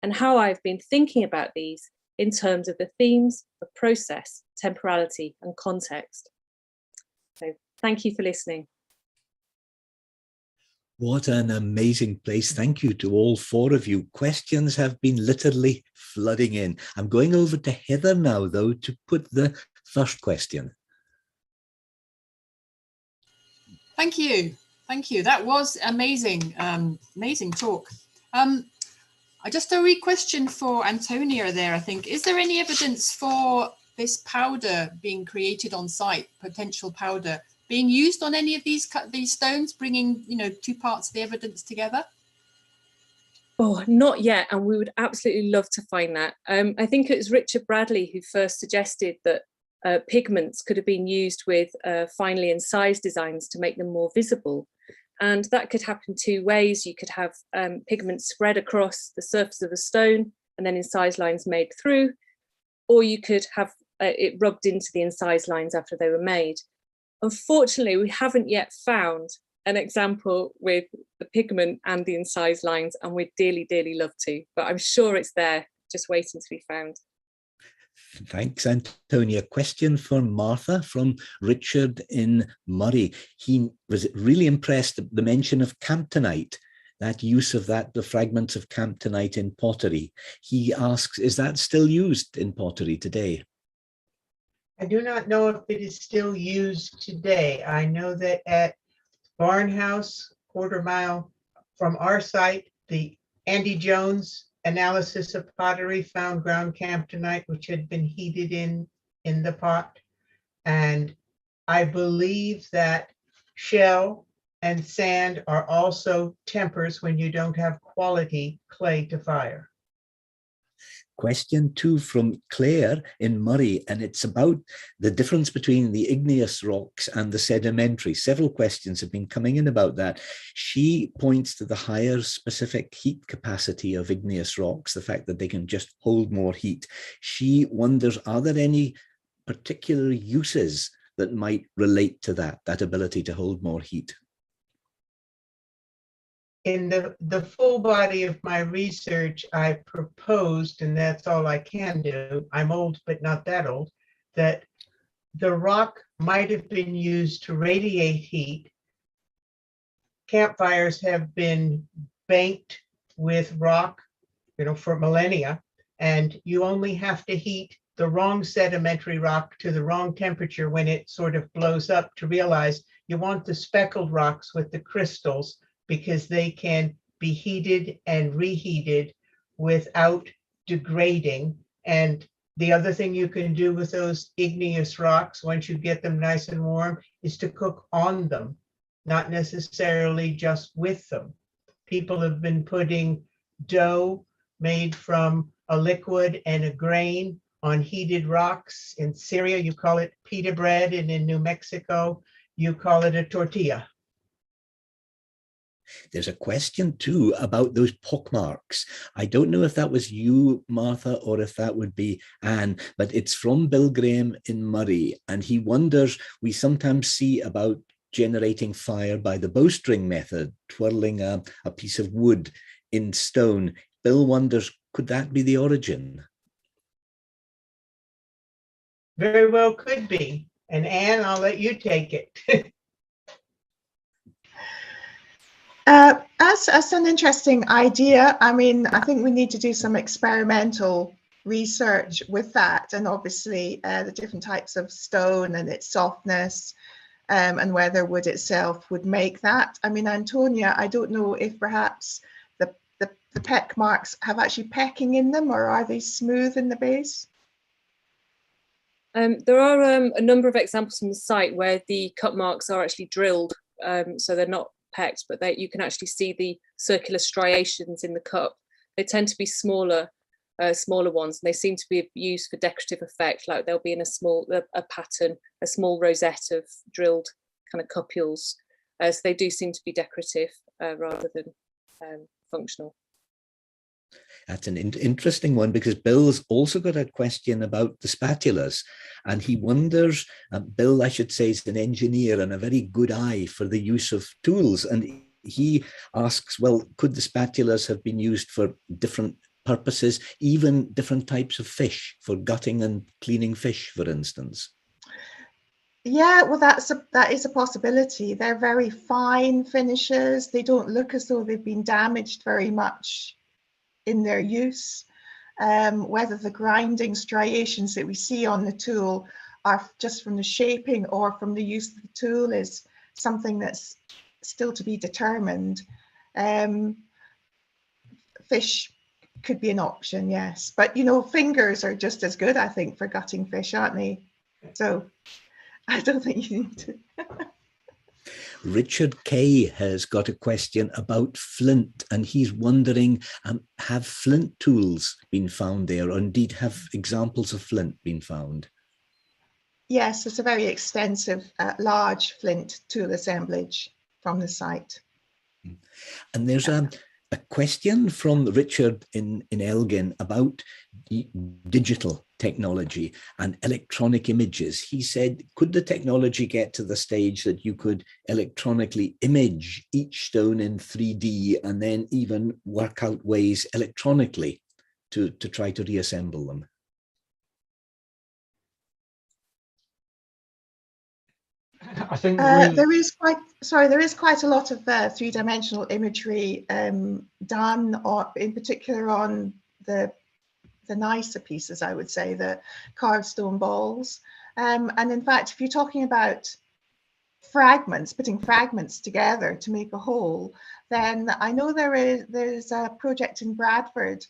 and how I've been thinking about these in terms of the themes of process, temporality, and context. So thank you for listening. What an amazing place. Thank you to all 4 of you. Questions have been literally flooding in. I'm going over to Heather now, though, to put the first question. Thank you. Thank you. That was amazing. Amazing talk. Just a wee question for Antonia there, I think. Is there any evidence for this powder being created on site, potential powder, being used on any of these stones, bringing, 2 parts of the evidence together? Oh, not yet, and we would absolutely love to find that. I think it was Richard Bradley who first suggested that pigments could have been used with finely incised designs to make them more visible. And that could happen 2 ways. You could have pigments spread across the surface of a stone and then incised lines made through, or you could have it rubbed into the incised lines after they were made. Unfortunately, we haven't yet found an example with the pigment and the incised lines, and we'd dearly, dearly love to, but I'm sure it's there, just waiting to be found. Thanks, Antonia. Question for Martha from Richard in Murray. He was really impressed at the mention of camptonite, that use of the fragments of camptonite in pottery. He asks, is that still used in pottery today? I do not know if it is still used today. I know that at Barnhouse, quarter mile from our site, the Andy Jones analysis of pottery found ground camptonite, which had been heated in the pot. And I believe that shell and sand are also tempers when you don't have quality clay to fire. Question 2 from Claire in Murray, and it's about the difference between the igneous rocks and the sedimentary. Several questions have been coming in about that. She points to the higher specific heat capacity of igneous rocks, the fact that they can just hold more heat. She wonders, are there any particular uses that might relate to that ability to hold more heat? In the full body of my research, I proposed, and that's all I can do, I'm old but not that old, that the rock might have been used to radiate heat. Campfires have been banked with rock, for millennia, and you only have to heat the wrong sedimentary rock to the wrong temperature when it sort of blows up to realize you want the speckled rocks with the crystals, because they can be heated and reheated without degrading. And the other thing you can do with those igneous rocks, once you get them nice and warm, is to cook on them, not necessarily just with them. People have been putting dough made from a liquid and a grain on heated rocks. In Syria, you call it pita bread, and in New Mexico, you call it a tortilla. There's a question too about those pockmarks. I don't know if that was you, Martha, or if that would be Anne, but it's from Bill Graham in Murray, and he wonders, we sometimes see about generating fire by the bowstring method, twirling a piece of wood in stone. Bill wonders, could that be the origin? Very well could be. And Anne, I'll let you take it. That's an interesting idea. I mean, I think we need to do some experimental research with that, and obviously the different types of stone and its softness, and whether wood itself would make that. I mean, Antonia, I don't know if perhaps the peck marks have actually pecking in them, or are they smooth in the base? There are a number of examples from the site where the cut marks are actually drilled, so they're not pecked, but you can actually see the circular striations in the cup. They tend to be smaller ones, and they seem to be used for decorative effect, like they'll be in a pattern, a small rosette of drilled kind of cupules. So they do seem to be decorative rather than functional. That's an interesting one, because Bill's also got a question about the spatulas, and he wonders, Bill, I should say, is an engineer and a very good eye for the use of tools, and he asks, well, could the spatulas have been used for different purposes, even different types of fish, for gutting and cleaning fish, for instance? Yeah, well, that is a possibility. They're very fine finishes. They don't look as though they've been damaged very much in their use. Whether the grinding striations that we see on the tool are just from the shaping or from the use of the tool is something that's still to be determined. Fish could be an option, yes, but fingers are just as good, I think, for gutting fish, aren't they? So I don't think you need to. Richard Kay has got a question about flint, and he's wondering, have flint tools been found there, or indeed have examples of flint been found? Yes, it's a very extensive, large flint tool assemblage from the site. And there's a question from Richard in Elgin about digital technology and electronic images. He said, could the technology get to the stage that you could electronically image each stone in 3D and then even work out ways electronically to try to reassemble them? I think there is quite a lot of three-dimensional imagery done, or in particular on the nicer pieces, I would say, the carved stone balls. And in fact, if you're talking about fragments, putting fragments together to make a whole, then I know there's a project in Bradford,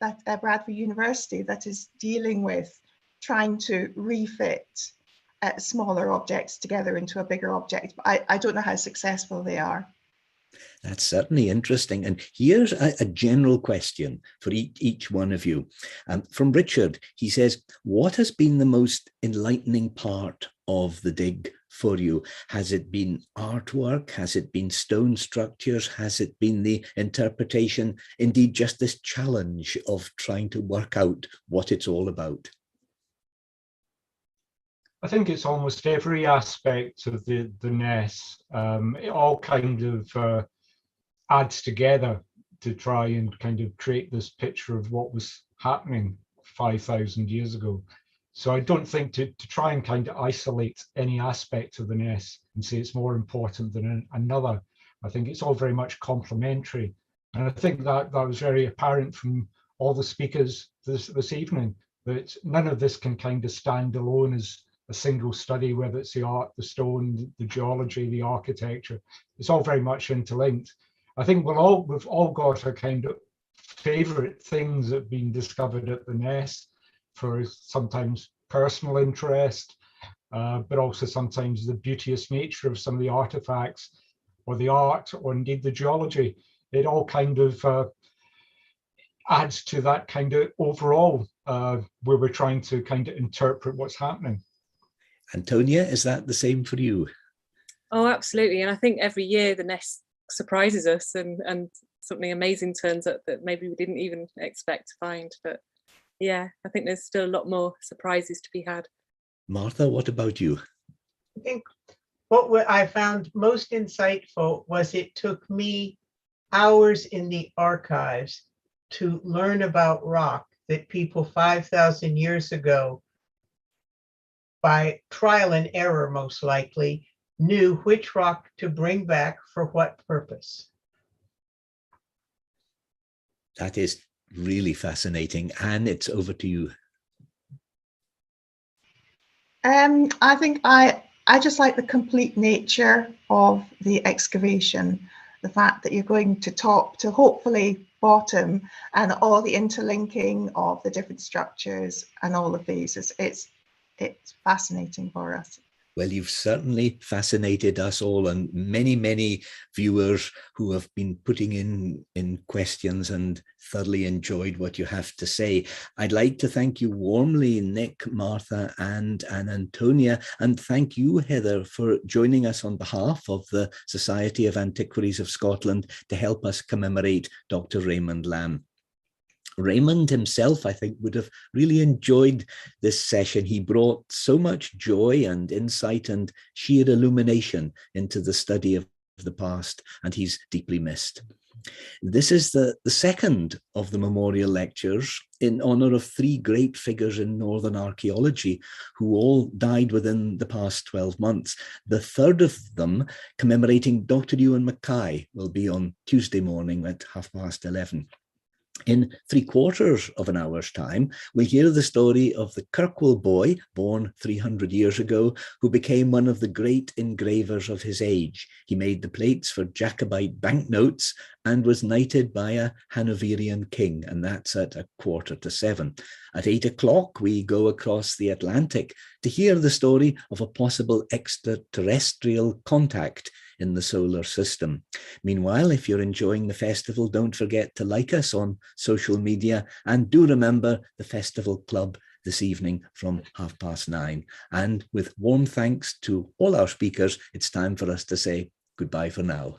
Bradford University, that is dealing with trying to refit smaller objects together into a bigger object. But I don't know how successful they are. That's certainly interesting. And here's a general question for each one of you. From Richard, he says, what has been the most enlightening part of the dig for you? Has it been artwork? Has it been stone structures? Has it been the interpretation? Indeed, just this challenge of trying to work out what it's all about? I think it's almost every aspect of the Ness. It all kind of adds together to try and kind of create this picture of what was happening 5,000 years ago. So I don't think to try and kind of isolate any aspect of the Ness and say it's more important than another. I think it's all very much complementary. And I think that was very apparent from all the speakers this evening, that none of this can kind of stand alone as a single study, whether it's the art, the stone, the geology, the architecture. It's all very much interlinked. I think we've all got a kind of favorite things that have been discovered at the Ness, for sometimes personal interest, but also sometimes the beauteous nature of some of the artifacts or the art or indeed the geology. It all kind of adds to that kind of overall where we're trying to kind of interpret what's happening. Antonia, is that the same for you? Oh, absolutely. And I think every year the Ness surprises us and something amazing turns up that maybe we didn't even expect to find. But yeah, I think there's still a lot more surprises to be had. Martha, what about you? I think what I found most insightful was it took me hours in the archives to learn about rock that people 5,000 years ago, by trial and error most likely, knew which rock to bring back for what purpose. That is really fascinating. Anne, it's over to you. I think I just like the complete nature of the excavation, the fact that you're going to top to hopefully bottom, and all the interlinking of the different structures and all of these. It's fascinating for us. Well, you've certainly fascinated us all, and many viewers who have been putting in questions and thoroughly enjoyed what you have to say. I'd like to thank you warmly, Nick, Martha, and Antonia, and thank you, Heather, for joining us on behalf of the Society of Antiquaries of Scotland to help us commemorate Dr. Raymond Lamb. Raymond himself, I think, would have really enjoyed this session. He brought so much joy and insight and sheer illumination into the study of the past, and he's deeply missed. This is the second of the memorial lectures in honour of three great figures in Northern archaeology who all died within the past 12 months. The third of them, commemorating Dr. Ewan Mackay, will be on Tuesday morning at 11:30. In 3/4 of an hour's time, we'll hear the story of the Kirkwall boy, born 300 years ago, who became one of the great engravers of his age. He made the plates for Jacobite banknotes and was knighted by a Hanoverian king, and that's at 6:45. At 8 o'clock, we go across the Atlantic to hear the story of a possible extraterrestrial contact in the solar system. Meanwhile, if you're enjoying the festival, don't forget to like us on social media, and do remember the Festival Club this evening from 9:30. And with warm thanks to all our speakers, it's time for us to say goodbye for now.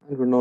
And we're no